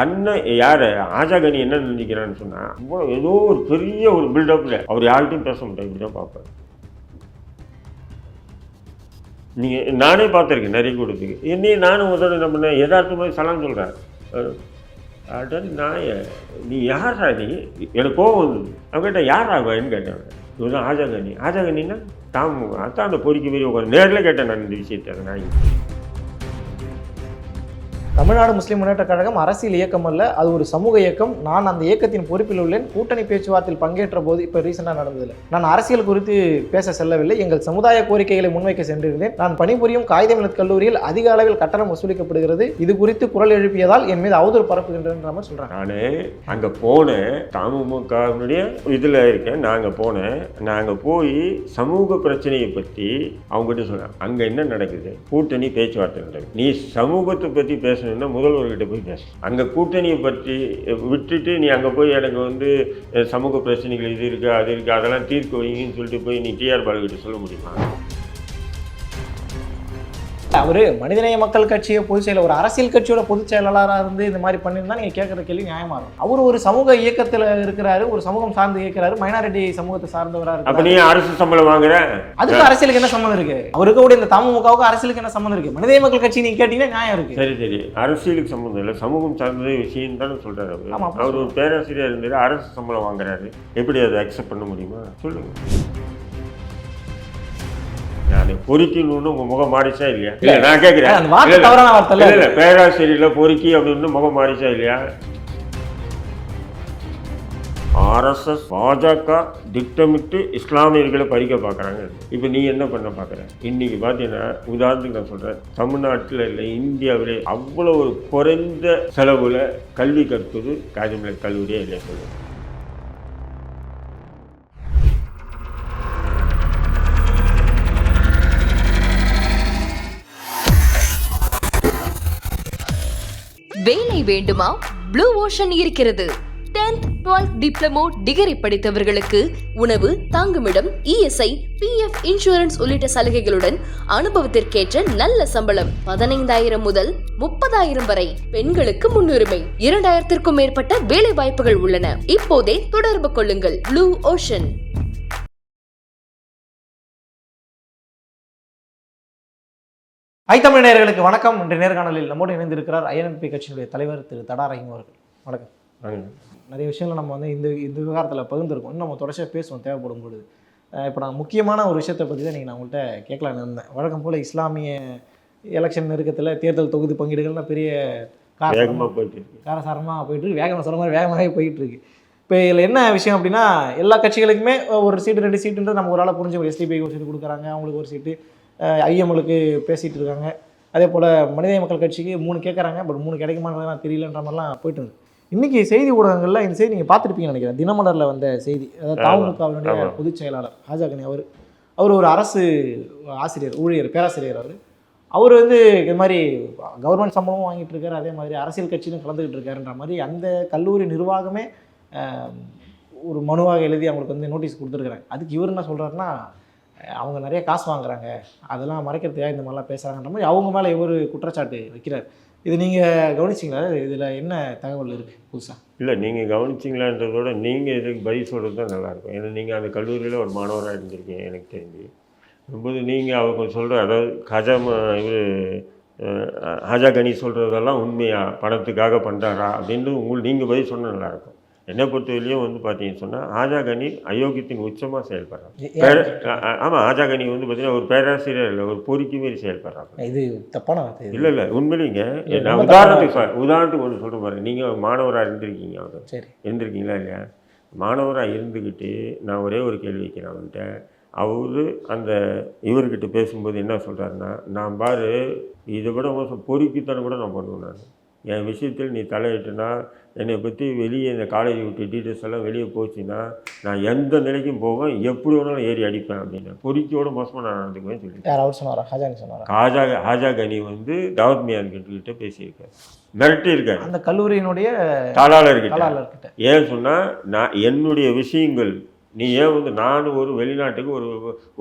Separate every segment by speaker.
Speaker 1: அண்ணன் யாரு ஆஜாகனி என்ன நினைக்கிறான்னு சொன்னா ஏதோ ஒரு பெரிய ஒரு பில்டப்ல அவர் யார்கிட்டையும் பேச முடியாது. இப்படிதான் பார்ப்பேன். நீங்க நானே பார்த்துருக்கேன் நிறைய கூட்டத்துக்கு. என்னையும் நானும் உதவி என்ன பண்ணேன், யதார்த்தமாக சலாம் சொல்றேன். அடன் நாய நீ யாரா நீ, எனக்கு கோவம் வந்தது. அவன் கேட்டேன் யார் ஆகுவான்னு கேட்டேன். இதுதான் ஆஜாகனி. ஆஜாகனின்னா அதான் அந்த பொறிக்கு மீறி உட்காந்து நேரில் கேட்டேன் நான் இந்த விஷயத்தை. நான்
Speaker 2: தமிழ்நாடு முஸ்லிம் முன்னேற்ற கழகம் அரசியல் இயக்கம் அல்ல, அது ஒரு சமூக இயக்கம். நான் அந்த இயக்கத்தின் பொறுப்பில் உள்ளேன். கூட்டணி பேச்சுவார்த்தையில் பங்கேற்ற போது இப்போ ரீசெண்டாக நடந்ததில்லை. நான் அரசியல் குறித்து பேச செல்லவில்லை. எங்கள் சமுதாய கோரிக்கைகளை முன்வைக்க சென்றிருந்தேன். நான் பணிபுரியும் காகிதமில்லத் கல்லூரியில் அதிக அளவில் கட்டணம் வசூலிக்கப்படுகிறது. இது குறித்து குரல் எழுப்பியதால் என் மீது அவதூறு பரப்புகின்றன்ற மாதிரி சொல்கிறேன்.
Speaker 1: நான் அங்கே போனேன், தமுமுகவுடைய இதில் இருக்கேன். நாங்கள் போனேன். நாங்கள் போய் சமூக பிரச்சனையை பற்றி அவங்ககிட்ட சொன்னேன். அங்கே என்ன நடக்குது, கூட்டணி பேச்சுவார்த்தை நடக்குது. நீ சமூகத்தை பற்றி பேச முதல்வர்கிட்ட போய் பேச. அங்க கூட்டணியை பற்றி விட்டுட்டு நீ அங்க போய் எனக்கு சமூக பிரச்சனைகள் இது இருக்கு அது இருக்கு அதெல்லாம் தீர்க்க வைங்கன்னு சொல்லிட்டு போய் நீ டிஆர் பாலுகிட்ட சொல்ல முடியுமா?
Speaker 2: அவரு மனிதநேய மக்கள் கட்சியை பொதுச் செயலர், ஒரு அரசியல் கட்சியோட பொதுச் செயலாளராக இருந்து இந்த மாதிரி பண்ணியிருந்தா நீங்க கேட்குற கேள்வி நியாயமா இருக்கும். அவர் ஒரு சமூக இயக்கத்தில் இருக்கிறாரு, ஒரு சமூகம் சார்ந்து இயக்கிறாரு, மைனாரிட்டி சமூகத்தை சார்ந்தவராக இருக்கு.
Speaker 1: அப்ப நீ அரசு சம்பளம் வாங்குற,
Speaker 2: அதுக்கு அரசியலுக்கு என்ன சம்மந்தம் இருக்கு? அவருக்கு கூட இந்த தமுமுகவுக்கு அரசியலுக்கு என்ன சம்மந்தம் இருக்கு? மனிதநேய மக்கள் கட்சி நீங்க கேட்டீங்கன்னா நியாயம் இருக்கு.
Speaker 1: சரி அரசியலுக்கு சம்மந்தம் இல்லை, சமூகம் சார்ந்த விஷயம் தானே சொல்றாரு அவரு. அவர் ஒரு பேராசிரியர் இருந்தாரு, அரசு சம்பளம் வாங்குறாரு. எப்படி அதை அக்செப்ட் பண்ண முடியுமா சொல்லுங்க? நான் பொறுக்கின்னு உங்க முகம் மாறிச்சா இல்லையா? இல்ல நான் கேட்கிறேன், இல்ல பேராசிரியர்ல பொறுக்கி அப்படின்னு முகம் மாறிச்சா இல்லையா? ஆர்எஸ்எஸ் பாஜக திட்டமிட்டு இஸ்லாமியர்களை பறிக்க பார்க்குறாங்க. இப்போ நீ என்ன பண்ண பார்க்குற? இன்னைக்கு பார்த்தீங்கன்னா உதாரணத்துக்கு நான் சொல்கிறேன், தமிழ்நாட்டில் இல்லை இந்தியாவிலே அவ்வளோ ஒரு குறைந்த செலவில் கல்வி கற்பது காகிதமில்லத் கல்லூரியே இல்லையா சொல்லுங்கள்.
Speaker 3: வேலை வேண்டுமா? ப்ளூ ஓஷன் இருக்கிறது. 10th 12th டிப்ளமோ டிகிரி படித்தவர்களுக்கு உணவு, தங்குமிடம், இஎஸ்ஐ, பிஎஃப், இன்சூரன்ஸ் உள்ளிட்ட சலுகைகளுடன் அனுபவத்திற்கேற்ற நல்ல சம்பளம் 15,000 முதல் 30,000 வரை. பெண்களுக்கு முன்னுரிமை. 2,000க்கும் மேற்பட்ட வேலை வாய்ப்புகள் உள்ளன. இப்போதே தொடர்பு கொள்ளுங்கள். Blue ocean.
Speaker 2: தமிழ் நேயர்களுக்கு வணக்கம். இன்று நேர்காணலில் நம்மோடு இணைந்திருக்கிறார் ஐஎன்எல்பி கட்சியினுடைய தலைவர் திரு தடா ரஹீம் அவர்கள். வணக்கம். நிறைய விஷயங்கள் நம்ம இந்த விவகாரத்தில் பகிர்ந்துருக்கோம். இன்னும் நம்ம தொடர்ச்சியாக பேசுவோம் தேவைப்படும் பொழுது. இப்போ நான் முக்கியமான ஒரு விஷயத்தை பற்றி தான் நீங்கள் நான் உங்கள்கிட்ட கேட்கலான்னு இருந்தேன். வழக்கம் போல் இஸ்லாமிய எலெக்ஷன் நெருக்கத்தில் தேர்தல் தொகுதி பங்கீடுகள்லாம் பெரிய காரசாரமாக போயிட்டு இருக்கு. வேகமாகவே போயிட்டு இருக்கு. இப்போ இதில் என்ன விஷயம் அப்படின்னா, எல்லா கட்சிகளுக்குமே ஒரு சீட்டு 2 சீட்டுன்றது நம்ம ஒரு ஆளாக புரிஞ்சு, எஸ்டிபிக்கு ஒரு சீட்டு கொடுக்குறாங்க, அவங்களுக்கு ஒரு சீட்டு, ஐஎம்எலுக்கு பேசிகிட்டு இருக்காங்க. அதே போல் மனிதநேய மக்கள் கட்சிக்கு 3 கேட்குறாங்க. பட் 3 கிடைக்குமான்னு தெரியலன்ற மாதிரிலாம் போயிட்டு இருக்கு. இன்றைக்கி செய்தி ஊடகங்களில் இந்த செய்தி நீங்கள் பார்த்துருப்பீங்கன்னு நினைக்கிறேன். தினமலரில் வந்த செய்தி, அதாவது தமுமுகவினுடைய பொதுச் செயலாளர் ஆஜாகனி அவர் ஒரு அரசு ஆசிரியர், ஊழியர், பேராசிரியர். அவர் இது மாதிரி கவர்மெண்ட் சம்பளமும் வாங்கிட்டு இருக்காரு, அதே மாதிரி அரசியல் கட்சியிலும் கலந்துக்கிட்டு இருக்காருன்ற மாதிரி அந்த கல்லூரி நிர்வாகமே ஒரு மனுவாக எழுதி அவங்களுக்கு நோட்டீஸ் கொடுத்துருக்குறாங்க. அதுக்கு இவர் என்ன சொல்கிறாருன்னா, அவங்க நிறைய காசு வாங்குறாங்க, அதெல்லாம் மறைக்கிறதுக்காக இந்த மாதிரிலாம் பேசுகிறாங்கன்ற மாதிரி அவங்க மேலே இவர் குற்றச்சாட்டு வைக்கிறார். இது நீங்கள் கவனிச்சிங்களா? இதில் என்ன தகவல் இருக்குது புதுசாக? இல்லை, நீங்கள் கவனிச்சிங்களான்றதோட நீங்கள் இதுக்கு பதில் சொல்கிறது தான் நல்லாயிருக்கும். ஏன்னா நீங்கள் அந்த கல்லூரியில் ஒரு மாணவராக இருந்திருக்கீங்க. எனக்கு தெரிஞ்சு இருக்கும்போது நீங்கள் அவங்க சொல்கிற, அதாவது ஆஜாகனி சொல்கிறதெல்லாம் உண்மையாக பணத்துக்காக பண்ணுறாரா அப்படின்னு நீங்கள் பதில் சொன்னால் நல்லாயிருக்கும். என்னை பொறுத்தவரையிலையும் பார்த்தீங்கன்னு சொன்னால் ஆஜாகனி அயோக்கியத்தின் உச்சமாக செயல்படுறாங்க. ஆமாம், ஆஜாகனி பார்த்தீங்கன்னா ஒரு பேராசிரியர் இல்லை, ஒரு பொறிக்கு மாரி செயல்படுறாங்க. இது தப்பான இல்லை உண்மையிலேங்க. நான் உதாரணத்துக்கு ஒன்று சொல்கிற மாதிரி, நீங்கள் மாணவராக இருந்திருக்கீங்க. அவர் இருந்திருக்கீங்களா இல்லையா? மாணவராக இருந்துக்கிட்டு நான் ஒரே ஒரு கேள்வி வைக்கிறேன் அவன்கிட்ட. அந்த இவர்கிட்ட பேசும்போது என்ன சொல்கிறாருன்னா, நான் பாரு இதை விட பொறிக்குத்தானே கூட நான் பண்ணுவேன். நான் என் விஷயத்தில் நீ தலையிட்டுனா, என்னை பற்றி வெளியே இந்த காலேஜ் விட்டு டீட்டெயில்ஸ் எல்லாம் வெளியே போச்சுன்னா நான் எந்த நிலைக்கும் போவேன், எப்படி வேணாலும் ஏறி அடிப்பேன் அப்படின்னு. பொறிக்கையோட மோசமாக நான் நடந்துக்குவேன் சொல்லி ஆஜாகனி தாவத் மியான் கிட்ட பேசியிருக்காரு, மிரட்டி இருக்காரு அந்த கல்லூரியினுடைய தாளாளர்கிட்ட. ஏன் சொன்னால், நான் என்னுடைய விஷயங்கள்
Speaker 1: நீ ஏன் வந்து நான் ஒரு வெளிநாட்டுக்கு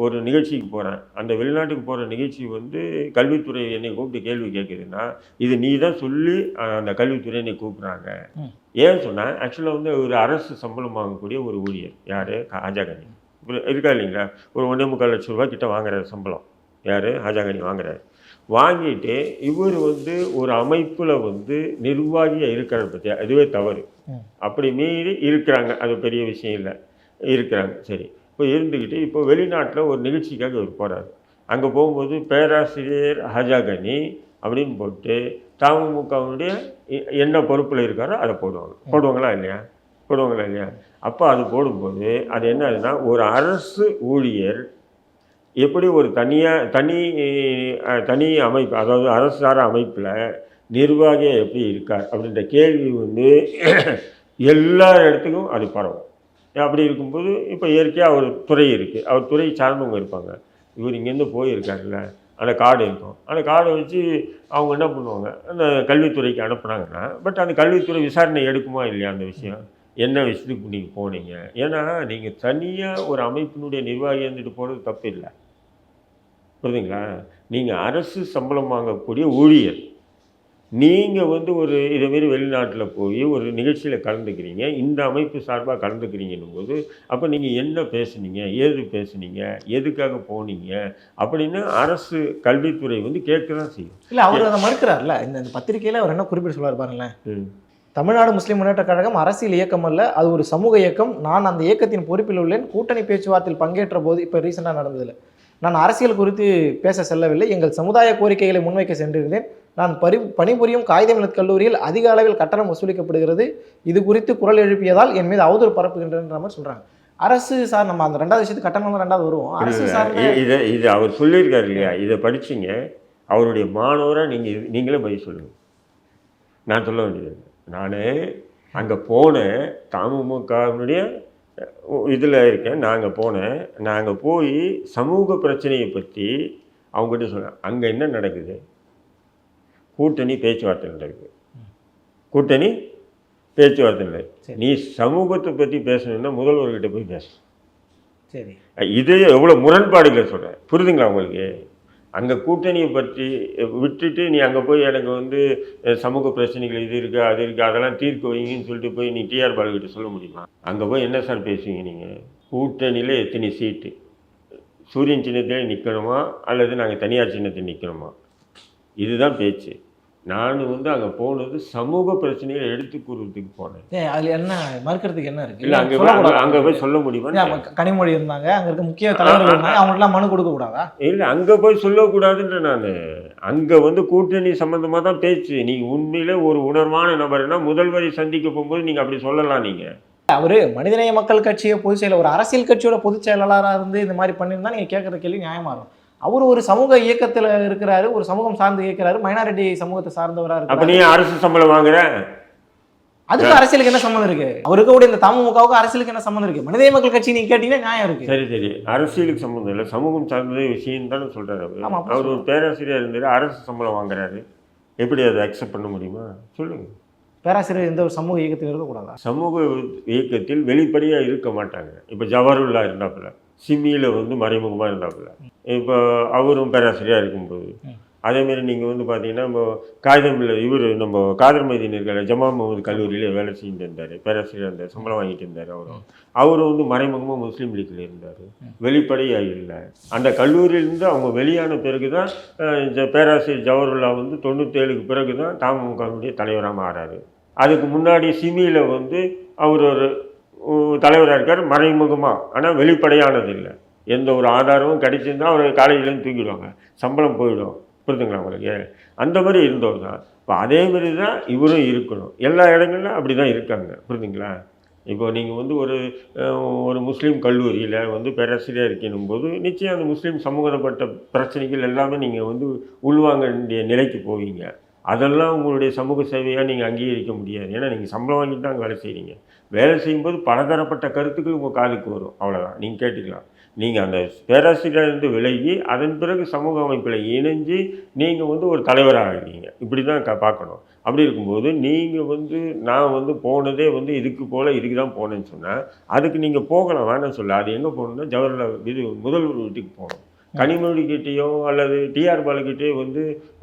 Speaker 1: ஒரு நிகழ்ச்சிக்கு போகிறேன், அந்த வெளிநாட்டுக்கு போகிற நிகழ்ச்சி வந்து கல்வித்துறை என்னை கூப்பிட்டு கேள்வி கேட்குதுன்னா இது நீ தான் சொல்லி அந்த கல்வித்துறை என்னை கூப்பிட்றாங்க. ஏன் சொன்னால் ஆக்சுவலாக வந்து ஒரு அரசு சம்பளம் வாங்கக்கூடிய ஒரு ஊழியர் யார், ஹாஜாகனி இருக்கா இல்லைங்களா, ஒரு 1.25 லட்சம் ரூபா கிட்ட வாங்குற சம்பளம் யார், ஹாஜாகனி வாங்குறாரு. வாங்கிட்டு இவர் வந்து ஒரு அமைப்பில் வந்து நிர்வாகியாக இருக்கிறத பற்றி அதுவே தவறு, அப்படி மீறி இருக்கிறாங்க, அது பெரிய விஷயம் இல்லை, இருக்கிறாங்க. சரி, இப்போ இருந்துக்கிட்டு இப்போ வெளிநாட்டில் ஒரு நிகழ்ச்சிக்காக இவர் போகிறாரு. அங்கே போகும்போது பேராசிரியர் ஹாஜாகனி அப்படின்னு போட்டு தமுமுகவுடைய என்ன பொறுப்பில் இருக்காரோ அதை போடுவாங்களா இல்லையா. அப்போ அது போடும்போது அது என்ன ஆகுதுன்னா, ஒரு அரசு ஊழியர் எப்படி ஒரு தனி அமைப்பு, அதாவது அரசு சாரா அமைப்பில் நிர்வாகியாக எப்படி இருக்கார் அப்படின்ற கேள்வி வந்து எல்லா இடத்துக்கும் அது பரவும். அப்படி இருக்கும்போது இப்போ இயற்கையாக ஒரு துறை இருக்குது, அவர் துறை சார்ந்தவங்க இருப்பாங்க. இவர் இங்கேருந்து போயிருக்காருல்ல, அந்த கார்டு இருக்கும், அந்த கார்டை வச்சு அவங்க என்ன பண்ணுவாங்க, அந்த கல்வித்துறைக்கு அனுப்புனாங்கன்னா, பட் அந்த கல்வித்துறை விசாரணை எடுக்குமா இல்லையா அந்த விஷயம், என்ன விஷயத்துக்கு நீங்கள் போனீங்க. ஏன்னா நீங்கள் தனியாக ஒரு அமைப்பினுடைய நிர்வாகி இருந்துட்டு போகிறது தப்பு இல்லை, புரியுதுங்களா. நீங்கள் அரசு சம்பளம் வாங்கக்கூடிய ஊழியர், நீங்கள் வந்து ஒரு இதேமாரி வெளிநாட்டில் போய் ஒரு நிகழ்ச்சியில் கலந்துக்கிறீங்க, இந்த அமைப்பு சார்பாக கலந்துக்கிறீங்கன்னும் போது அப்போ நீங்கள் என்ன பேசுனீங்க, ஏது பேசுனீங்க, எதுக்காக போனீங்க அப்படின்னு அரசு கல்வித்துறை வந்து கேட்க தான் செய்யும்.
Speaker 2: இல்லை, அவர் அதை மறுக்கிறார்ல. இந்த பத்திரிகையில் அவர் என்ன குறிப்பிட்டு சொல்லுவார் பாருங்களேன். தமிழ்நாடு முஸ்லிம் முன்னேற்ற கழகம் அரசியல் இயக்கம் அல்ல, அது ஒரு சமூக இயக்கம். நான் அந்த இயக்கத்தின் பொறுப்பில் உள்ளேன். கூட்டணி பேச்சுவார்த்தையில் பங்கேற்ற போது, இப்போ ரீசெண்டாக நடந்ததில்லை, நான் அரசியல் குறித்து பேச செல்லவில்லை, எங்கள் சமுதாய கோரிக்கைகளை முன்வைக்க சென்றிருந்தேன். நான் பணிபுரியும் காகிதமில்லத் கல்லூரியில் அதிக அளவில் கட்டணம் வசூலிக்கப்படுகிறது, இது குறித்து குரல் எழுப்பியதால் என் மீது அவதூறு பரப்புகின்றன்ற மாதிரி சொல்கிறாங்க. அரசு சார், நம்ம அந்த 2வது விஷயத்துக்கு கட்டணம் 2வது வருவோம். அரசு சார்
Speaker 1: இது அவர் சொல்லியிருக்காரு இல்லையா, இதை படிச்சிங்க, அவருடைய மாணவராக நீங்களே பதில் சொல்லுங்கள். நான் சொல்ல வேண்டியது, நான் அங்கே போனேன், தமுமுகவினுடைய இதில் இருக்கேன், நாங்கள் போய் சமூக பிரச்சனையை பற்றி அவங்ககிட்ட சொன்னேன். அங்கே என்ன நடக்குது, கூட்டணி பேச்சுவார்த்தை நடக்குது, கூட்டணி பேச்சுவார்த்தை நடக்குது. நீ சமூகத்தை பற்றி பேசணுன்னா முதல்வர்கிட்ட போய் பேச.
Speaker 2: சரி,
Speaker 1: இது எவ்வளோ முரண்பாடுகளை சொல்கிறேன், புரியுதுங்களா உங்களுக்கு. அங்கே கூட்டணியை பற்றி விட்டுட்டு நீ அங்கே போய் எனக்கு வந்து சமூக பிரச்சனைகள் இது இருக்குது அது இருக்குது அதெல்லாம் தீர்க்க வைங்கன்னு சொல்லிட்டு போய் நீ டிஆர் பாலுக்கிட்ட சொல்ல முடியுமா. அங்கே போய் என்ன சார் பேசுவீங்க நீங்கள், கூட்டணியில் எத்தனை சீட்டு, சூரியன் சின்னத்தில் நிற்கணுமா அல்லது நாங்கள் தனியார் சின்னத்தில் நிற்கணுமா, இதுதான் பேச்சு. நான் வந்து அங்கே போனது சமூக பிரச்சனையை எடுத்து கூறுறதுக்கு போனேன்.
Speaker 2: அதில் என்ன மறுக்கிறதுக்கு என்ன இருக்குது?
Speaker 1: இல்லை, அங்கே போய் சொல்ல முடியுமா.
Speaker 2: கனிமொழி இருந்தாங்க, அங்கே இருக்க முக்கிய தலைவர்கள் இருந்தாங்க, அவங்களாம் மனு கொடுக்கக்கூடாதா?
Speaker 1: இல்லை, அங்கே போய் சொல்லக்கூடாதுன்ற நான் அங்கே வந்து கூட்டணி சம்மந்தமாக தான் பேச்சு. நீங்கள் உண்மையிலே ஒரு உணர்வான நபர்னா முதல்வரை சந்திக்க போகும்போது நீங்கள் அப்படி சொல்லலாம். நீங்கள்
Speaker 2: அவர் மனிதநேய மக்கள் கட்சியை பொதுச் செயலர், ஒரு அரசியல் கட்சியோட பொதுச் செயலாளராக இருந்து இந்த மாதிரி பண்ணியிருந்தா நீங்கள் கேட்குற கேள்வி நியாயமாக இருக்கும். அவர் ஒரு சமூக இயக்கத்தில் இருக்கிறாரு, ஒரு சமூகம் சார்ந்து இயக்கிறாரு, மைனாரிட்டி சமூகத்தை சார்ந்தவராக இருக்கு.
Speaker 1: அப்ப நீ அரசு சம்பளம் வாங்குற,
Speaker 2: அதுக்கு அரசியலுக்கு என்ன சம்மந்தம் இருக்கு? அவருக்கு கூட இந்த தமுமுகவுக்கு அரசியலுக்கு என்ன சம்மந்தம் இருக்கு? மனிதநேய மக்கள் கட்சி நீங்க கேட்டீங்கன்னா நியாயம் இருக்கு.
Speaker 1: சரி, அரசியலுக்கு சம்மந்தம் இல்லை, சமூகம் சார்ந்த விஷயம் தானே சொல்றாரு அவர். ஒரு பேராசிரியர் இருந்தாரு, அரசு சம்பளம் வாங்குறாரு, எப்படி அதை அக்செப்ட் பண்ண முடியுமா சொல்லுங்க.
Speaker 2: பேராசிரியர் எந்த ஒரு சமூக இயக்கத்தில் இருக்கக்கூடாதா?
Speaker 1: சமூக இயக்கத்தில் வெளிப்படையாக இருக்க மாட்டாங்க. இப்போ ஜவஹர்லா இருந்தாப்புல, சிமியில் வந்து மறைமுகமாக இருந்தாப்புல, இப்போ அவரும் பேராசிரியராக இருக்கும்போது அதேமாரி நீங்கள் வந்து பார்த்தீங்கன்னா நம்ம காகிதமில்ல இவர் நம்ம காதர் மைதீன் இருக்கிற ஜமா முகமது கல்லூரியில் வேலை செஞ்சுட்டு இருந்தார், பேராசிரியர் இருந்தார், சம்பளம் வாங்கிட்டு இருந்தார். அவரும் வந்து மறைமுகமாக முஸ்லீம் லீக்கில் இருந்தார், வெளிப்படையாக இல்லை. அந்த கல்லூரியிலேருந்து அவங்க வெளியான பிறகு தான் பேராசிரியர் ஜவஹர்லா வந்து 97க்கு பிறகு தான் தமுமுகவுடைய தலைவராக மாறாரு. அதுக்கு முன்னாடி சிமியில் வந்து அவர் ஒரு தலைவராக இருக்கார் மறைமுகமாக, ஆனால் வெளிப்படையானது இல்லை. எந்த ஒரு ஆதாரமும் கிடைச்சிருந்தால் அவர் காலேஜ்லேருந்து தூக்கிடுவாங்க, சம்பளம் போயிடும். புரிதுங்களா உங்களுக்கு? அந்த மாதிரி இருந்தவர் தான். இப்போ அதேமாரி தான் இவரும் இருக்கணும். எல்லா இடங்கள்லையும் அப்படி தான் இருக்காங்க, புரிதுங்களா? இப்போ நீங்கள் வந்து ஒரு முஸ்லீம் கல்லூரியில் வந்து பேராசிரியர் இருக்கணும் போது நிச்சயம் அந்த முஸ்லீம் சமூகப்பட்ட பிரச்சனைகள் எல்லாமே நீங்கள் வந்து உள்வாங்க வேண்டிய நிலைக்கு போவீங்க. அதெல்லாம் உங்களுடைய சமூக சேவையாக நீங்கள் அங்கீகரிக்க முடியாது. ஏன்னா நீங்கள் சம்பளம் வாங்கிட்டு தான் அங்கே வேலை செய்கிறீங்க. வேலை செய்யும்போது பலதரப்பட்ட கருத்துக்கள் உங்கள் காதுக்கு வரும், அவ்வளோதான். நீங்கள் கேட்டுக்கலாம். நீங்கள் அந்த பேராசிரியர்லேருந்து விலகி அதன் பிறகு சமூக அமைப்பில் இணைஞ்சு நீங்கள் ஒரு தலைவராக ஆகிறீங்க. இப்படி தான் பார்க்கணும். அப்படி இருக்கும்போது நீங்கள் நான் போனதே இதுக்கு தான் போனேன்னு சொன்னால் அதுக்கு நீங்கள் போகலாம், வேணாம்னு சொல்ல. அது எங்கே போகணுன்னா ஜவஹர்லால் முதல்வர் வீட்டுக்கு போகணும். கனிமொழிக்கிட்டேயோ அல்லது டிஆர் பாலுக்கிட்டேயோ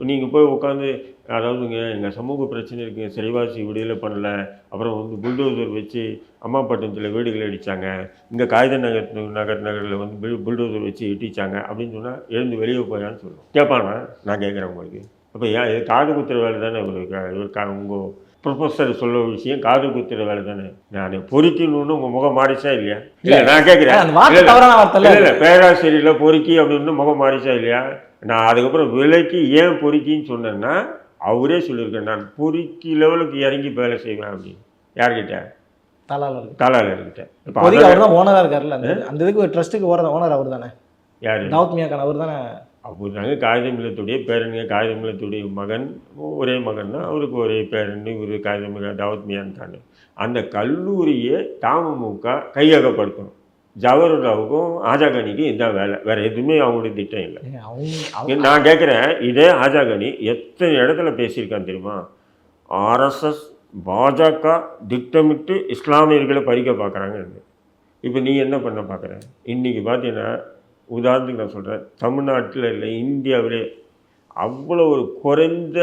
Speaker 1: நீங்கள் போய் உட்காந்து, அதாவதுங்க எங்கள் சமூக பிரச்சனை இருக்குங்க, சிறைவாசி விடுதலை பண்ணல, அப்புறம் புல்டோசர் வச்சு அம்மாப்பட்டினத்தில் வீடுகளை அடித்தாங்க, இங்கே காகித நகரில் புல்டோசர் வச்சு இட்டிச்சாங்க அப்படின்னு சொன்னால் எழுந்து வெளியே போயான்னு சொல்லுவோம். கேட்பானா? நான் கேட்குறேன் உங்களுக்கு. அப்போ ஏன் இது காது குத்துற வேலை தானே உங்கள் ப்ரொஃபஸர் சொல்ல விஷயம் காது குத்துற வேலை தானே. நான் பொறிக்கணும்னு உங்கள் முகம் மாறிச்சா இல்லையா? இல்லை நான் கேட்குறேன். இல்லை பேராசிரியரில் பொறுக்கி அப்படின்னு முகம் மாறிச்சா இல்லையா? நான் அதுக்கப்புறம் விலைக்கு ஏன் பொறுக்கின்னு சொன்னேன்னா அவரே சொல்லியிருக்கேன், நான் பொறுக்கி லெவலுக்கு இறங்கி வேலை செய்வேன் அப்படின்னு. யார்கிட்ட? தாளாளர்கிட்ட. இப்போ
Speaker 2: அவர் தான் ஓனராக இருக்காருல்ல அந்த இதுக்கு ட்ரஸ்ட்டுக்கு ஓனர் அவர் தானே. யார்? தாவூத் மியா கான் அவர் தானே.
Speaker 1: அப்போது நாங்கள் காகிதம் இல்லத்துடைய பேரனுங்க, காகிதம் இல்லத்துடைய மகன், ஒரே மகன் தான், அவருக்கு ஒரே பேரன் இவர் காகிதம் தாவூத் மியான் கான். அந்த கல்லூரியை தமுமுக கையகப்படுத்தணும். ஜவஹர்லாலுக்கும் ஆஜாகானிக்கும் இதுதான் வேலை, வேறு எதுவுமே அவங்களுடைய திட்டம் இல்லை. நான் கேட்குறேன், இதே ஆஜாகானி எத்தனை இடத்துல பேசியிருக்கான்னு தெரியுமா? ஆர்எஸ்எஸ் பாஜக திட்டமிட்டு இஸ்லாமியர்களை பறிக்க பார்க்குறாங்க. இப்போ நீ என்ன பண்ண பார்க்குற? இன்றைக்கி பார்த்தீங்கன்னா உதாரணத்துக்கு நான் சொல்கிறேன், தமிழ்நாட்டில் இல்லை இந்தியாவிலே அவ்வளோ ஒரு குறைந்த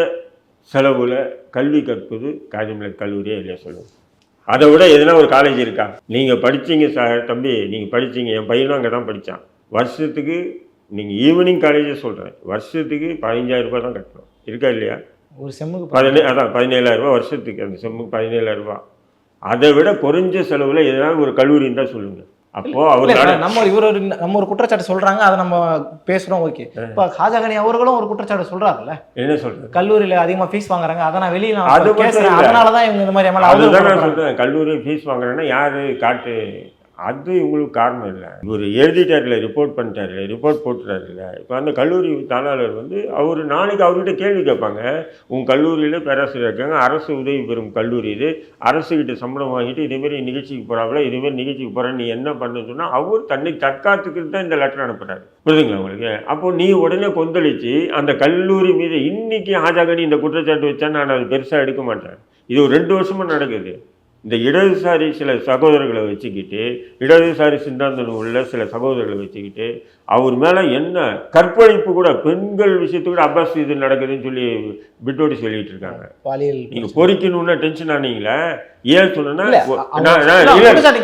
Speaker 1: செலவில் கல்வி கற்பது காஜிமில்லத் கல்லூரியே இல்லையா சொல்லுங்கள். அதை விட எதுனா ஒரு காலேஜ் இருக்கா? நீங்கள் படித்தீங்க தம்பி, நீங்கள் படித்தீங்க, என் பையனும் அங்கே தான் படித்தான். வருஷத்துக்கு நீங்கள் ஈவினிங் காலேஜே சொல்கிறேன், வருஷத்துக்கு 15,000 ரூபா தான் கட்டணும். இருக்கா இல்லையா?
Speaker 2: ஒரு செம்முக்கு
Speaker 1: அதான் 17,000 ரூபா வருஷத்துக்கு. அந்த செம்முக்கு 17,000 ரூபா. அதை விட குறைஞ்ச செலவில் எதனா ஒரு கல்லூரின்னு தான் சொல்லுங்கள். அப்போ
Speaker 2: நம்ம ஒரு குற்றச்சாட்டு சொல்றாங்க, அதை நம்ம பேசுறோம். ஓகே, இப்போ ஆஜாகானி அவர்களும் ஒரு குற்றச்சாட்டு சொல்றாருல்ல, என்ன சொல்றது? கல்லூரியில அதிகமா ஃபீஸ் வாங்குறாங்க, அதை நான் வெளியில அதனாலதான் இவங்க இந்த மாதிரி
Speaker 1: நான் சொல்றேன். கல்லூரி ஃபீஸ் வாங்குறேன்னா யாரு காட்டு? அது உங்களுக்கு காரணம் இல்லை. இவர் எழுதிட்டார்ல, ரிப்போர்ட் பண்ணிட்டார்ல, ரிப்போர்ட் போட்டுட்டார்ல. இப்போ அந்த கல்லூரி தாளாளர் அவர் நாளைக்கு அவர்கிட்ட கேள்வி கேட்பாங்க. உங்கள் கல்லூரியில் பேராசிரியர் இருக்காங்க, அரசு உதவி பெறும் கல்லூரி இது, அரசுக்கிட்ட சம்பளம் வாங்கிட்டு இதேமாரி நிகழ்ச்சிக்கு போகிறாங்களா, இதேமாரி நிகழ்ச்சிக்கு போகிறேன்னு நீ என்ன பண்ணுன்னு சொன்னால் அவர் தன்னை தற்காத்துக்கிட்டு தான் இந்த லெட்டர் அனுப்புகிறாரு. புரியுதுங்களா உங்களுக்கு? அப்போது நீ உடனே கொந்தளிச்சு அந்த கல்லூரி மீது இன்னைக்கு ஆஜாகானி இந்த குற்றச்சாட்டு வச்சா நான் அது பெருசாக எடுக்க மாட்டேன். இது ஒரு 2 வருஷமாக நடக்குது. இந்த இடதுசாரி சில சகோதரர்களை வச்சுக்கிட்டு, இடதுசாரி சிந்தாந்தம் உள்ள சில சகோதரர்களை வச்சுக்கிட்டு அவர் மேலே என்ன கற்பழிப்பு கூட, பெண்கள் விஷயத்துக்கு கூட அப்பாஸ் இது நடக்குதுன்னு சொல்லி பிட்டோடி சொல்லிட்டு இருக்காங்க. நீங்கள் பொறிக்கணும்னா டென்ஷன் ஆனீங்களே. ஏன் சொன்னா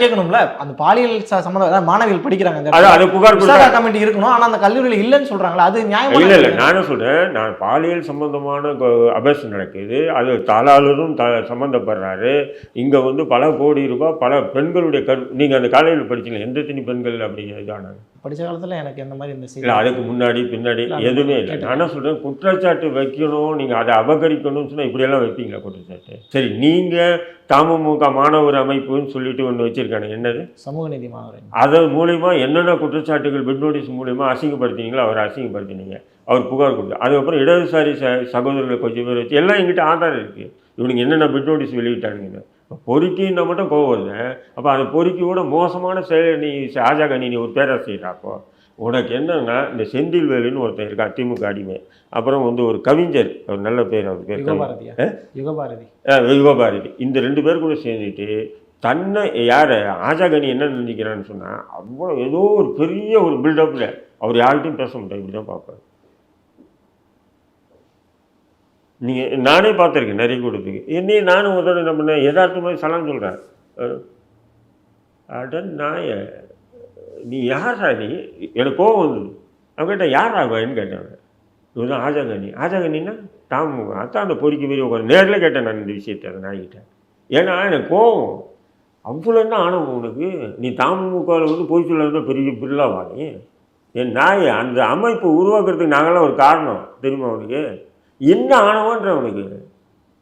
Speaker 2: கேட்கணும்ல, அந்த பாலியல் சம்பந்தம் மாணவிகள் படிக்கிறாங்க,
Speaker 1: அது புகார்
Speaker 2: கமிட்டி இருக்கணும். ஆனால் அந்த கல்லூரியில் இல்லைன்னு சொல்றாங்களா, அது நியாயம்
Speaker 1: இல்லை. இல்லை நானும் சொல்றேன், நான் பாலியல் சம்பந்தமான அபாஸ் நடக்குது, அது தாளாளரும் சம்மந்தப்படுறாரு. இங்கே பல கோடி ரூபாய் பல பெண்களுடைய நீங்கள் அந்த காலேஜில் படிச்சீங்க, எந்த தனி பெண்கள் அப்படி இதானாங்க
Speaker 2: படித்த காலத்தில்? எனக்கு எந்த மாதிரி இந்த
Speaker 1: இல்லை, அதுக்கு முன்னாடி பின்னாடி எதுவுமே இல்லை. நான் என்ன சொல்கிறேன், குற்றச்சாட்டு வைக்கணும், நீங்கள் அதை அபகரிக்கணும்னு சொன்னால் இப்படியெல்லாம் வைப்பீங்களா குற்றச்சாட்டு? சரி, நீங்கள் தமுமுக மாணவர் அமைப்புன்னு சொல்லிட்டு ஒன்று வச்சுருக்காங்க, என்னது
Speaker 2: சமூக நீதி மாணவர்,
Speaker 1: அதன் மூலிமா என்னென்ன குற்றச்சாட்டுகள் பிட் நோட்டீஸ் மூலிமா அசிங்கப்படுத்தினீங்களோ அவரை அசிங்கப்படுத்தினீங்க, அவர் புகார் கொடுத்து. அதுக்கப்புறம் இடதுசாரி சகோதரர்களை கொஞ்சம் பேர் வச்சு எல்லாம் எங்கிட்ட ஆதாரம் இருக்குது, இவனுக்கு என்னென்ன பிட் நோட்டீஸ் வெளியிட்டானுங்கன்னு. பொறுக்கின்னா மட்டும் கோவம் வருது. அப்போ அந்த பொறுக்கியோட மோசமான செயல் நீ ஆஜாகானி நீ ஒரு பேராசிரியர். அப்போ உனக்கு என்னன்னா, இந்த செந்தில் வேலுன்னு ஒருத்தன் இருக்கா, திமுக அடிமை. அப்புறம் ஒரு கவிஞர், ஒரு நல்ல பேர், அவர் பேர் யுகபாரதி. இந்த 2 பேர் கூட சேர்ந்துட்டு தன்னை யாரை ஆஜாகானி என்ன நினைக்கிறான்னு சொன்னால், அவ்வளோ ஏதோ ஒரு பெரிய ஒரு பில்டப்பில் அவர் யார்கிட்டையும் பேச மாட்டார், இப்படி தான் பார்ப்பார். நீங்கள் நானே பார்த்துருக்கேன் நிறைய கூட்டத்துக்கு. என்னையும் நானும் உதவி என்ன பண்ணேன், யதார்த்தமாக சலாம் சொல்கிறேன். அட நாய, நீ யாரா? நீ எனக்கு கோவம் வந்தது. அவன் கேட்டேன், யார் ஆகுவான்னு கேட்டேன். இவர் தான் ஆஜாகானி. ஆஜாகானின்னா தாமுக. அதான் அந்த பொறிக்கு மாரி உட்காந்து நேரில் கேட்டேன் நான் இந்த விஷயத்தை அதை நாய்கிட்டேன். ஏன்னா எனக்கு கோவம் அவ்வளோ என்ன ஆனவங்க உனக்கு. நீ தாமுகவில் போய் சொல்லாத பெரிய பில்லாவா நீ? என் நாயை அந்த அமைப்பு உருவாக்குறதுக்கு நாங்களாம் ஒரு காரணம் தெரியுமா அவனுக்கு? என்ன ஆணவன்ற அவனுக்கு?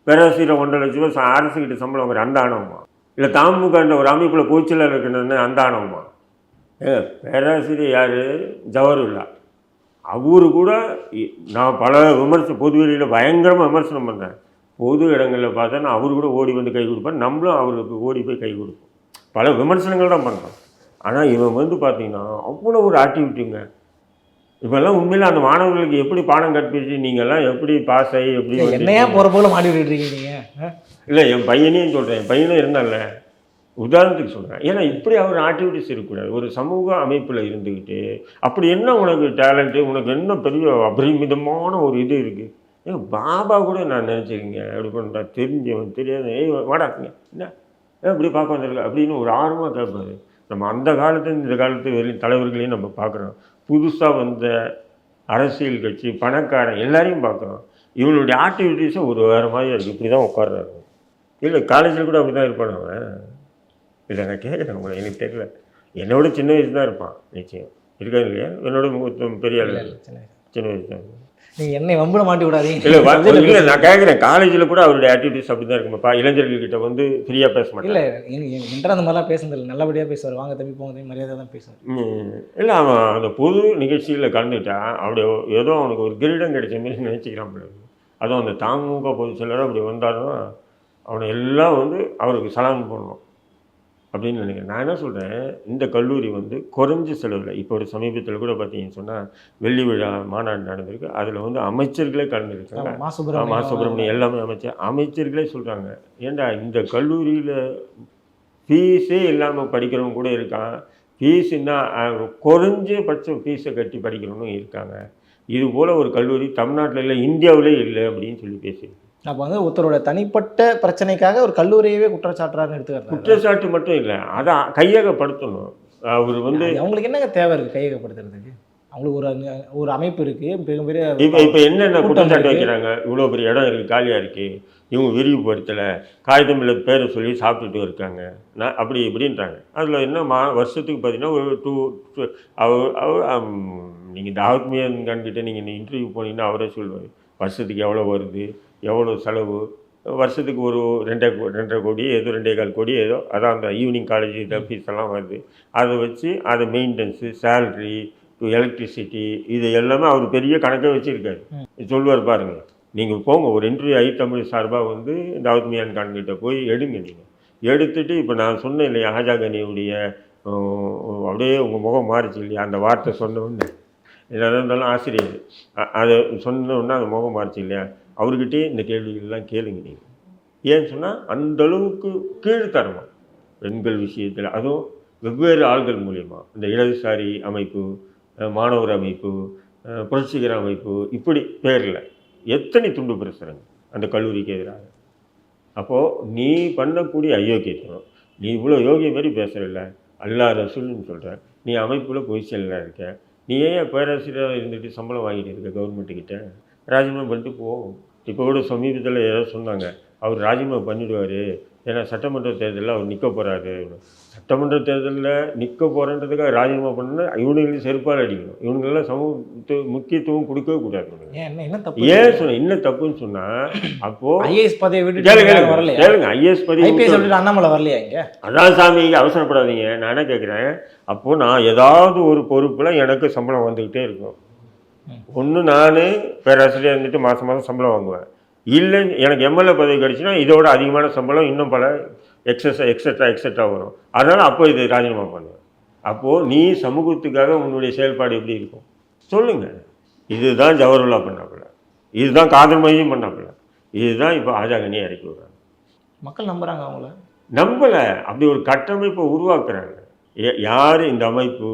Speaker 1: பேராசிரியர் 1.5 லட்ச ரூபா அரசுக்கிட்ட சம்பளம் வாங்குற அந்த ஆணவமா? இல்லை தாமுகன்ற ஒரு அமைப்பில் கோச்சில் இருக்கிறது அந்த ஆணவமா? பேராசிரியர் யார்? ஜவஹர்லால். அவரு கூட நான் பல பொது வெளியில் பயங்கரமாக விமர்சனம் பண்ணேன். பொது இடங்களில் பார்த்தா நான் அவரு கூட ஓடி வந்து கை கொடுப்பேன், நம்மளும் அவருக்கு ஓடி போய் கை கொடுப்போம். பல விமர்சனங்கள் தான் பண்ணுறோம். ஆனால் இவன் வந்து பார்த்தீங்கன்னா அவ்வளோ ஒரு ஆக்டிவிட்டிங்க. இப்போல்லாம் உண்மையில் அந்த மாணவர்களுக்கு எப்படி பாடம் கற்பிச்சு நீங்கள்லாம் எப்படி பாஸ் ஆகி எப்படி
Speaker 2: என்னையா போகிற போல மாடி விட்டுருக்கீங்க நீங்கள்?
Speaker 1: இல்லை, என் பையனையும் சொல்கிறேன், என் பையனும் இருந்தால உதாரணத்துக்கு சொல்கிறேன். ஏன்னா இப்படி அவர் ஆக்டிவிட்டிஸ் இருக்கக்கூடாது. ஒரு சமூக அமைப்பில் இருந்துக்கிட்டு அப்படி என்ன உனக்கு டேலண்ட்டு, உனக்கு என்ன பெரிய அபரிமிதமான ஒரு இது இருக்குது. ஏன் பாபா கூட நான் நினச்சிருக்கீங்க அப்படி பண்ணுறா, தெரிஞ்சவன் தெரியாது, வாடாங்க என்ன இப்படி பார்க்க வந்திருக்க அப்படின்னு ஒரு ஆர்வமாக கேட்பாரு. நம்ம அந்த காலத்து இந்த காலத்து வெளி தலைவர்களையும் நம்ம பார்க்குறோம். புதுசாக வந்த அரசியல் கட்சி பணக்காரன் எல்லாரையும் பார்க்குறோம். இவனுடைய ஆக்டிவிட்டீஸை ஒரு வேறு மாதிரியாக இருக்குது. இப்படி தான் உட்கார்றாரு. இல்லை காலேஜில் கூட அப்படி தான் இருப்பான் அவன். இல்லை நான் கேட்குறேன் உங்களை, எனக்கு தெரியல. என்னோட சின்ன வயசு தான் இருப்பான் நிச்சயம். இருக்காது இல்லையா? என்னோட பெரிய ஆள் சின்ன வயசு தான்.
Speaker 2: நீங்கள் என்னை வம்புல மாட்டி விடாதீங்க.
Speaker 1: இல்லை நான் கேட்குறேன், காலேஜில் கூட அவருடைய ஆக்டிவிட்டீஸ் அப்படி தான் இருக்குமாப்பா. இளைஞர்கள்கிட்ட வந்து ஃப்ரீயாக பேச மாட்டேன்.
Speaker 2: இல்லை என்கிட்ட அந்த மாதிரிலாம் பேசுனதில்லை. நல்லபடியாக பேசுவார். வாங்க தம்பி போங்க தம்பி மரியாதை தான் பேசுவார்.
Speaker 1: இல்லை அவன் அந்த பொது நிகழ்ச்சியில் கலந்துட்டான். அப்படி ஏதோ அவனுக்கு ஒரு கிரீடம் கிடைச்ச மாதிரி நினச்சிக்கிறான். அதுவும் அந்த தாமுக பொதுச் செயலராக அப்படி வந்தாலும் அவனை எல்லாம் வந்து அவருக்கு சலாம் பண்ணணும் அப்படின்னு நினைக்கிறேன். நான் என்ன சொல்கிறேன், இந்த கல்லூரி வந்து குறைஞ்ச செலவில் இப்போ ஒரு சமீபத்தில் கூட பார்த்தீங்கன்னு சொன்னால் வெள்ளி விழா மாநாடு நடந்திருக்கு. அதில் வந்து அமைச்சர்களே கலந்துருக்காங்க. மா சுப்பிரமணியம் எல்லாமே அமைச்சர்களே சொல்கிறாங்க, ஏண்டா இந்த கல்லூரியில் ஃபீஸே இல்லாமல் படிக்கிறவங்க கூட இருக்கான். ஃபீஸுன்னா குறைஞ்சபட்சம் ஃபீஸை கட்டி படிக்கிறவங்களும் இருக்காங்க. இது போல் ஒரு கல்லூரி தமிழ்நாட்டில் இல்லை, இந்தியாவிலே இல்லை அப்படின்னு சொல்லி பேசியிருக்கு.
Speaker 2: அப்போ வந்து ஒருத்தரோட தனிப்பட்ட பிரச்சனைக்காக ஒரு கல்லூரியவே குற்றச்சாட்டுறாருன்னு எடுத்துக்கிறாங்க.
Speaker 1: குற்றச்சாட்டு மட்டும் இல்லை, அதை கையகப்படுத்தணும். அவர் வந்து
Speaker 2: அவங்களுக்கு என்னங்க தேவை இருக்குது கையகப்படுத்துறதுக்கு? அவங்களுக்கு ஒரு அமைப்பு இருக்குது, பெரிய
Speaker 1: இப்போ என்னென்ன குற்றச்சாட்டு வைக்கிறாங்க. இவ்வளோ பெரிய இடம் இருக்குது, காலியாக இருக்குது, இவங்க விரிவுபடுத்தலை, காகிதமில்ல பேரை சொல்லி சாப்பிட்டுட்டு இருக்காங்க, நான் அப்படி இப்படின்றாங்க. அதில் என்ன வருஷத்துக்கு பார்த்தீங்கன்னா ஒரு நீங்கள் தாவத் மியான்கிட்ட நீங்கள் இன்டர்வியூ போனீங்கன்னா அவரே சொல்லுவார் வருஷத்துக்கு எவ்வளோ வருது, எவ்வளோ செலவு, வருஷத்துக்கு ஒரு 2.5 கோடி ஏதோ 2.25 கோடி ஏதோ, அதான் அந்த ஈவினிங் காலேஜ் ஃபீஸ் எல்லாம் வருது. அதை வச்சு அதை மெயின்டெனன்ஸு, சேல்ரி, எலக்ட்ரிசிட்டி, இது எல்லாமே அவர் பெரிய கணக்கை வச்சுருக்காரு. சொல்லுவார் பாருங்கள், நீங்கள் போங்க ஒரு இன்டர்வியூ தமிழ் சார்பாக வந்து தாவத் மியான் கான்கிட்ட போய் எடுங்க. நீங்கள் எடுத்துகிட்டு இப்போ நான் சொன்னேன் இல்லையா, ஆஜா கனியுடைய அப்படியே உங்கள் முகம் மாறிச்சு இல்லையா, அந்த வார்த்தை சொன்னோன்னு எதாக இருந்தாலும் ஆசிரியர் அதை சொன்னோன்னா அந்த முகம் மாறிச்சு இல்லையா, அவர்கிட்டே இந்த கேள்விகள்லாம் கேளுங்க. நீங்கள் ஏன்னு சொன்னால் அந்தளவுக்கு கீழ்த்தரமாக பெண்கள் விஷயத்தில், அதுவும் வெவ்வேறு ஆள்கள் மூலிமா இந்த இடதுசாரி அமைப்பு, மாணவர் அமைப்பு, புரட்சிகர அமைப்பு, இப்படி பேரில் எத்தனை துண்டு பிரசுரங்கள் அந்த கல்லூரிக்கு எதிராக. அப்போது நீ பண்ணக்கூடிய அயோக்கியத்தனம், நீ இவ்வளோ யோகிய மாதிரி பேசுகிறல்ல, அல்லா ரசூல்னு சொல்கிற, நீ அமைப்பில் பொய்ச்சலாக இருக்க, நீ ஏன் பேராசிரியராக இருந்துட்டு சம்பளம் வாங்கிட்டு இருக்க கவர்மெண்ட்டுக்கிட்ட, ராஜினாமா பண்ணிட்டு போகும். இப்போ கூட சமீபத்தில் ஏதோ சொன்னாங்க, அவர் ராஜினாமா பண்ணிவிடுவார், ஏன்னா சட்டமன்ற தேர்தலில் அவர் நிற்க போகிறாரு. சட்டமன்ற தேர்தலில் நிற்க போகிறன்றதுக்காக ராஜினாமா பண்ணால் இவனுங்களுக்கு செருப்பால் அடிக்கணும். இவனுங்கெல்லாம் சமூக முக்கியத்துவம் கொடுக்கவே கூடாது. ஏன் சொன்ன என்ன தப்புன்னு சொன்னால், அப்போது ஐஏஎஸ் பதவி விட்டு கேளுங்க, ஐஏஎஸ் பதவி
Speaker 2: அண்ணாமலை வரலையா இங்கே?
Speaker 1: அதான் சாமி, அவசரப்படாதீங்க. நான் என்ன கேட்குறேன், அப்போது நான் ஏதாவது ஒரு பொறுப்பில் எனக்கு சம்பளம் வந்துக்கிட்டே இருக்கும். ஒன்று நான் பேராசிரியர் இருந்துட்டு மாதம் மாதம் சம்பளம் வாங்குவேன், இல்லை எனக்கு எம்எல்ஏ பதவி கிடச்சின்னா இதோட அதிகமான சம்பளம் இன்னும் பல எக்ஸட்ரா வரும். அதனால் அப்போ இது ராஜினாமா பண்ணுவேன். அப்போது நீ சமூகத்துக்காக உன்னுடைய செயல்பாடு எப்படி இருக்கும் சொல்லுங்கள். இதுதான் ஜவஹர்லா பண்ணாப்புல, இதுதான் காதர் மையம் பண்ணாப்புல, இதுதான் இப்போ ஆஜா கனியை இறக்கி விடுறாங்க.
Speaker 2: மக்கள் நம்புகிறாங்க, அவங்கள
Speaker 1: நம்பலை. அப்படி ஒரு கட்டமைப்பை உருவாக்குறாங்க. யார் இந்த அமைப்பு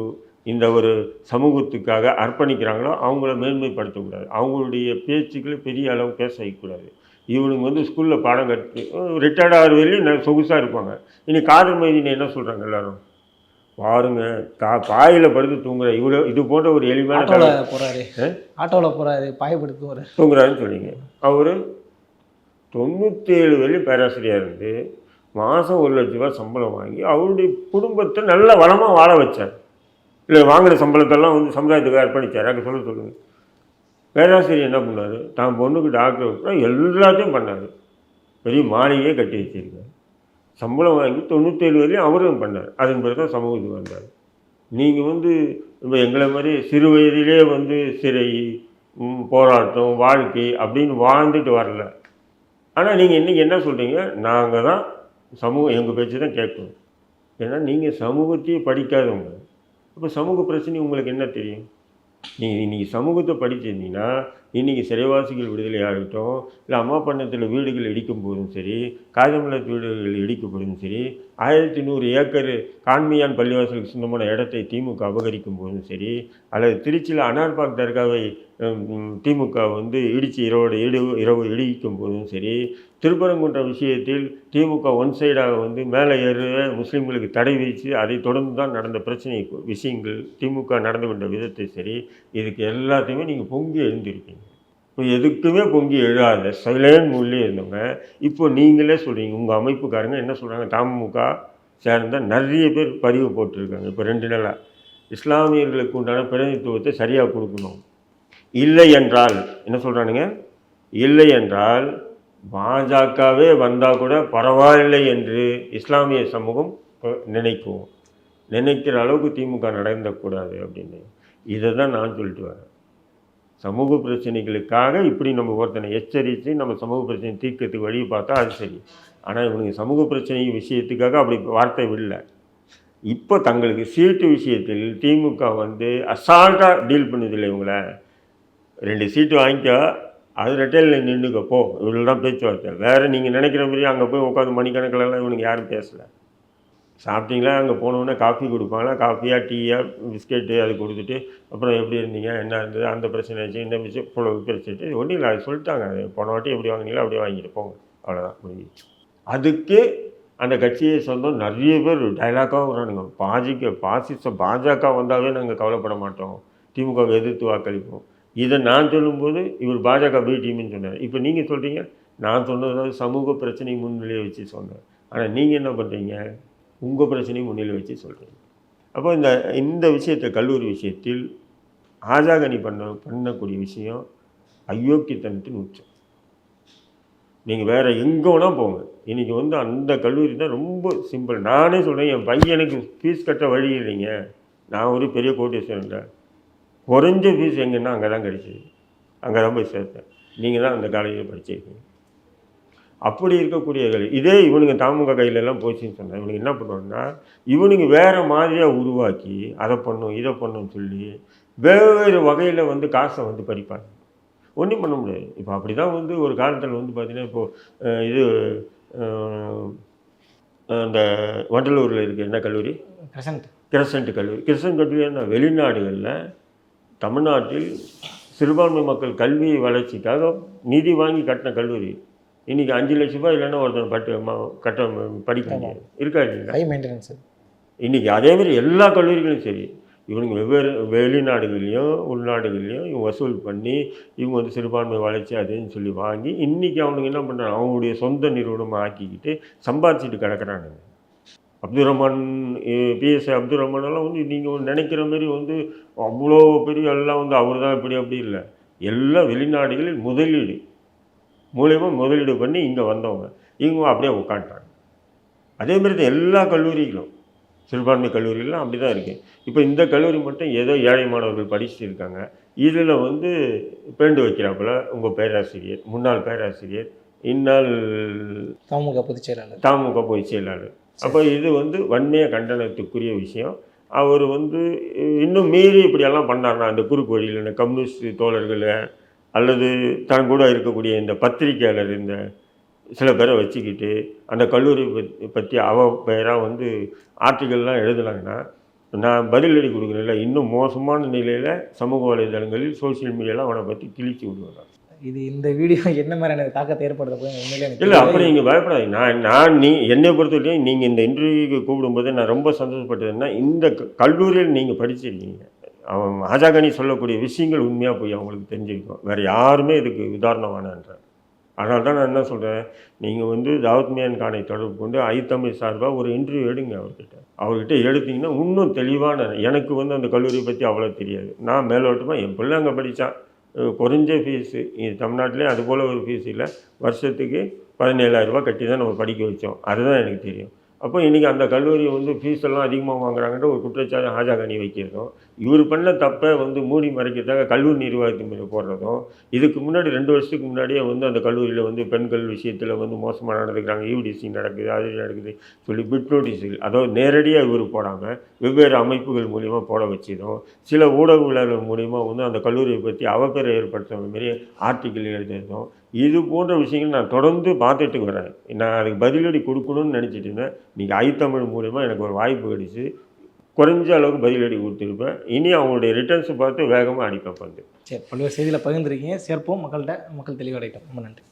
Speaker 1: இந்த ஒரு சமூகத்துக்காக அர்ப்பணிக்கிறாங்களோ அவங்கள மேன்மைப்படுத்தக்கூடாது, அவங்களுடைய பேச்சுக்களை பெரிய அளவு பேச வைக்கக்கூடாது. இவனுங்க வந்து ஸ்கூலில் பாடம் கற்று ரிட்டையர்ட் ஆகிற வரையும் சொகுசாக இருப்பாங்க. இனி காதல் மைதினை என்ன சொல்கிறாங்க எல்லோரும் பாருங்கள், பாயில் படுத்து தூங்குற இவ்வளோ இது போன்ற ஒரு எளிமையான
Speaker 2: போகிறாரு, ஆட்டோவில் போகிறாரு, பாயப்படுத்து
Speaker 1: தூங்குறாருன்னு சொன்னீங்க. அவர் 97 வரையும் பேராசிரியர் இருந்து மாதம் 1 லட்ச ரூபா சம்பளம் வாங்கி அவருடைய குடும்பத்தை நல்ல வளமாக வாழ வச்சார். இல்லை வாங்கின சம்பளத்தெல்லாம் வந்து சமுதாயத்துக்கு அர்ப்பணித்தார். அங்கே சொல்லுங்கள். பேராசிரியர் என்ன பண்ணார், தான் பொண்ணுக்கு டாக்டர் எல்லாத்தையும் பண்ணார், பெரிய மாளிகையே கட்டி வச்சிருக்கார், சம்பளம் வாங்கி 97 வரையும் அவரும் பண்ணார். அதன் பிறகு தான் சமூகத்துக்கு வந்தார். நீங்கள் வந்து இப்போ எங்களை மாதிரி சிறு வயதிலே வந்து சிறை, போராட்டம், வாழ்க்கை அப்படின்னு வாழ்ந்துட்டு வரல. ஆனால் நீங்கள் இன்றைக்கி என்ன சொல்கிறீங்க, நாங்கள் தான் சமூகம் எங்கள் பேச்சு தான் கேட்கணும். ஏன்னா நீங்கள் சமூகத்தையே படிக்காதவங்க. அப்போ சமூக பிரச்சனை உங்களுக்கு என்ன தெரியும்? நீங்கள் இன்றைக்கி சமூகத்தை படிச்சிருந்தீங்கன்னா இன்றைக்கி சிறைவாசிகள் விடுதலையாகட்டும், இல்லை அம்மா பண்ணத்தில் வீடுகள் இடிக்கும் போதும் சரி, காகிதமில்லத்து வீடுகள் இடிக்கப்படும் சரி, 1100 ஏக்கர் கான்மியான் பள்ளிவாசலுக்கு சொந்தமான இடத்தை திமுக அபகரிக்கும் போதும் சரி, அல்லது திருச்சியில் அனார்பாக் தர்காவை திமுக வந்து இடித்து இரவு இடிக்கும் போதும் சரி, திருப்பரங்குன்ற விஷயத்தில் திமுக ஒன் சைடாக வந்து மேலே ஏற முஸ்லீம்களுக்கு தடை விதித்து அதை தொடர்ந்து தான் நடந்த பிரச்சனை விஷயங்கள் திமுக நடந்து கொண்ட விதத்தை சரி, இதுக்கு எல்லாத்தையுமே நீங்கள் பொங்கி எழுந்திருக்கீங்க. இப்போ எதுக்குமே பொங்கி எழுதாத சைலண்ட் மூட்லே இருந்தவங்க இப்போ நீங்களே சொல்கிறீங்க. உங்கள் அமைப்புக்காரங்க என்ன சொல்கிறாங்க, தமுக சேர்ந்த நிறைய பேர் பதிவு போட்டிருக்காங்க. இப்போ 2 நாளாக இஸ்லாமியர்களுக்கு உண்டான பிரதிநிதித்துவத்தை சரியாக கொடுக்கணும். இல்லை என்றால் என்ன சொல்கிறானுங்க, இல்லை என்றால் பாஜகவே வந்தால் கூட பரவாயில்லை என்று இஸ்லாமிய சமூகம் நினைக்கிற அளவுக்கு திமுக நடந்தக்கூடாது அப்படின்னு. இதை தான் நான் சொல்லிட்டு வரேன். சமூக பிரச்சனைகளுக்காக இப்படி நம்ம ஒருத்தனை எச்சரித்து நம்ம சமூக பிரச்சனை தீர்க்கறதுக்கு வழி பார்த்தா அது சரி. ஆனால் இவனுக்கு சமூக பிரச்சனை விஷயத்துக்காக அப்படி வார்த்தை விடல. இப்போ தங்களுக்கு சீட்டு விஷயத்தில் திமுக வந்து அசால்ட்டாக டீல் பண்ணுதில்லை. இவங்கள 2 சீட்டு வாங்கிக்கோ, அது ரெட்டையில் நின்றுக்கப்போ, இவ்வளோ தான் பேச்சுவார்த்தை. வேறு நீங்கள் நினைக்கிற மாதிரி அங்கே போய் உட்காந்து மணிக்கணக்கிலலாம் இவனுக்கு யாரும் பேசலை. சாப்பிட்டீங்களா, அங்கே போனோடனே காஃபி கொடுப்பாங்களா, காஃபியா டீயா பிஸ்கெட்டு அது கொடுத்துட்டு அப்புறம் எப்படி இருந்தீங்க, என்ன இருந்தது, அந்த பிரச்சனை ஆச்சு, இந்த விஷயம் இவ்வளோ பிரச்சனை ஒன்றும் இல்லை, அது சொல்லிட்டாங்க. அது போன வாட்டி எப்படி வாங்கினீங்களோ அப்படியே வாங்கிட்டு போங்க, அவ்வளோதான் முடிஞ்சிச்சு. அதுக்கு அந்த கட்சியை சொந்தம் நிறைய பேர் டைலாக்காக வரானுங்க. பாஜக வந்தாவே நாங்கள் கவலைப்பட மாட்டோம், திமுகவை எதிர்த்து வாக்களிப்போம். இதை நான் சொல்லும்போது இவர் பாஜக பி டீம்னு சொன்னார். இப்போ நீங்கள் சொல்கிறீங்க நான் சொன்னதாவது சமூக பிரச்சனை முன்னிலையை வச்சு சொன்னேன். ஆனால் நீங்கள் என்ன பண்ணுறீங்க, உங்கள் பிரச்சனையும் முன்னிலை வச்சு சொல்கிறீங்க. அப்போ இந்த விஷயத்தை கல்லூரி விஷயத்தில் ஆஜாகனி பண்ணக்கூடிய விஷயம் அயோக்கியத்தனத்தின் உச்சம். நீங்கள் வேறு எங்கே வேணால் போங்க. இன்றைக்கி வந்து அந்த கல்லூரி தான் ரொம்ப சிம்பிள். நானே சொல்கிறேன், என் பையனுக்கு ஃபீஸ் கட்ட வழி இல்லைங்க. நான் ஒரு பெரிய கோட்டீஸ்வரன், குறைஞ்ச ஃபீஸ் எங்கன்னா அங்கே தான் கிடைச்சிது, அங்கே தான் போய் சேர்த்தேன். நீங்கள் தான் அந்த காலேஜில் படிச்சிருக்கீங்க. அப்படி இருக்கக்கூடிய இதே இவனுங்க தமுக கையிலெல்லாம் போச்சுன்னு சொன்னால் இவனுக்கு என்ன பண்ணுவாங்கன்னா, இவனுங்க வேறு மாதிரியாக உருவாக்கி அதை பண்ணும் இதை பண்ணுன்னு சொல்லி வேறு வகையில் வந்து காசை வந்து பறிப்பாங்க. ஒன்றும் பண்ண முடியாது. இப்போ அப்படி தான் வந்து ஒரு காலத்தில் வந்து பார்த்திங்கன்னா, இப்போது இது அந்த வண்டலூரில் இருக்குது என்ன கல்லூரி, கிரசன்ட் கல்லூரி. கிரசன்ட் கல்லூரி என்ன வெளிநாடுகளில் தமிழ்நாட்டில் சிறுபான்மை மக்கள் கல்வி வளர்ச்சிக்காக நிதி வாங்கி கட்டின கல்லூரி. இன்றைக்கி 5 லட்ச ரூபாய் இல்லைன்னா ஒருத்தன் படிக்க இருக்கா இல்லைங்களா, ஹை மெயின்டெனன்ஸு. இன்றைக்கி அதேமாதிரி எல்லா கல்லூரிகளும் சரி, இவனுங்க வெவ்வேறு வெளிநாடுகள்லையும் உள்நாடுகள்லையும் இவங்க வசூல் பண்ணி இவங்க வந்து சிறுபான்மை வளர்ச்சி அதுன்னு சொல்லி வாங்கி இன்றைக்கி அவனுங்க என்ன பண்ணுறாங்க, அவங்களுடைய சொந்த நிறுவனமாக ஆக்கிக்கிட்டு சம்பாதிச்சிட்டு கிடக்கிறானுங்க. அப்துல் ரஹ்மான், பிஎஸ்ஐ அப்துல் ரஹ்மானெல்லாம் வந்து நீங்கள் நினைக்கிற மாதிரி வந்து அவ்வளோ பெரிய எல்லாம் வந்து அவர் தான் இப்படி அப்படி இல்லை. எல்லா வெளிநாடுகளில் முதலீடு மூலியமாக முதலீடு பண்ணி இங்கே வந்தவங்க இவங்க அப்படியே உட்காந்துட்டாங்க. அதேமாதிரி தான் எல்லா கல்லூரிகளும், சிறுபான்மை கல்லூரிகளும் அப்படி தான் இருக்குது. இப்போ இந்த கல்லூரி மட்டும் ஏதோ ஏழை மாணவர்கள் படிச்சுட்டு இருக்காங்க. இதில் வந்து பேண்டு வைக்கிறாப்புல உங்கள் பேராசிரியர், முன்னாள் பேராசிரியர், இந்நாள் தமுக பொதுச் செயலாளர். அப்போ இது வந்து வன்மைய கண்டனத்துக்குரிய விஷயம். அவர் வந்து இன்னும் மீறி இப்படியெல்லாம் பண்ணார்னா அந்த குறுக்கு வழியில் இந்த கம்யூனிஸ்ட் தோழர்களை அல்லது தன் கூட இருக்கக்கூடிய இந்த பத்திரிகையாளர் இந்த சில பேரை வச்சுக்கிட்டு அந்த கல்லூரி பற்றி பெயராக வந்து ஆர்டிக்கல்லாம் எழுதுனாங்கன்னா நான் பதிலடி கொடுக்குறேன்ல, இன்னும் மோசமான நிலையில் சமூக வலைதளங்களில் சோசியல் மீடியாவில் அவனை பற்றி கிழிச்சு விடுவேன்.
Speaker 2: இது இந்த வீடியோ என்ன மாதிரியான தாக்கத்தை ஏற்படுத்த
Speaker 1: இல்லை, அப்படி நீங்கள் பயப்படாதீங்க. என்னை பொறுத்தவரைக்கும் நீங்கள் இந்த இன்டர்வியூக்கு கூப்பிடும்போது நான் ரொம்ப சந்தோஷப்பட்டதுன்னா, இந்த கல்லூரியில் நீங்கள் படிச்சிருக்கீங்க, அவன் ஆஜாகனி சொல்லக்கூடிய விஷயங்கள் உண்மையாக போய் அவங்களுக்கு தெரிஞ்சிருக்கும். வேறு யாருமே இதுக்கு உதாரணமானன்ற. அதனால தான் நான் என்ன சொல்கிறேன், நீங்கள் வந்து தாவூத் மியான் கானை தொடர்பு கொண்டு ஐத்தமிழ் சார்பாக ஒரு இன்டர்வியூ எடுங்க. அவர்கிட்ட எடுத்திங்கன்னா இன்னும் தெளிவான, எனக்கு வந்து அந்த கல்லூரியை பற்றி அவ்வளோ தெரியாது. நான் மேலோட்டமாக என் பிள்ளை அங்கே படித்தான், குறைஞ்ச ஃபீஸு, இது தமிழ்நாட்டிலே அதுபோல் ஒரு ஃபீஸ் இல்லை, வருஷத்துக்கு 17,000 ரூபா கட்டி தான் நம்ம படிக்க வச்சோம், அதுதான் எனக்கு தெரியும். அப்போ இன்றைக்கி அந்த கல்லூரியை வந்து ஃபீஸ் எல்லாம் அதிகமாக வாங்குறாங்கன்ற ஒரு குற்றச்சாட்டு ஹாஜாக அணி வைக்கிறதும், இவர் பண்ண தப்பை வந்து மூடி மறைக்கிறதுக்காக கல்லூரி நிர்வாகத்தின் மேலே போடுறதும், இதுக்கு முன்னாடி 2 வருஷத்துக்கு முன்னாடியே வந்து அந்த கல்லூரியில் வந்து பெண்கள் விஷயத்தில் வந்து மோசமாக நடந்துக்கிறாங்க, ஈவ்டீசிங் நடக்குது, அது நடக்குது சொல்லி பிட் நோட்டீஸுகள், அதாவது நேரடியாக இவர் போடாமல் வெவ்வேறு அமைப்புகள் மூலிமா போட வச்சதும், சில ஊடகவியலாளர்கள் மூலிமா வந்து அந்த கல்லூரியை பற்றி அவப்பெயரை ஏற்படுத்துகிற மாதிரி ஆர்டிக்கிள் எழுதுறதும், இது போன்ற விஷயங்கள் நான் தொடர்ந்து பார்த்துட்டு வரேன். நான் அதுக்கு பதிலடி கொடுக்கணும்னு நினச்சிட்டு இருந்தேன். இன்றைக்கி ஐத்தமிழ் மூலிமா எனக்கு ஒரு வாய்ப்பு கிடைச்சு குறைஞ்ச அளவுக்கு பதிலடி கொடுத்துருப்பேன். இனி அவங்களுடைய ரிட்டர்ன்ஸை பார்த்து வேகமாக அடிப்பேன் வந்து.
Speaker 2: சரி, பல்வேறு செய்தியில் பகிர்ந்துருக்கீங்க. சேர்ப்போம் மக்கள்கிட்ட, மக்கள் தெளிவடையட்டும். ரொம்ப நன்றி.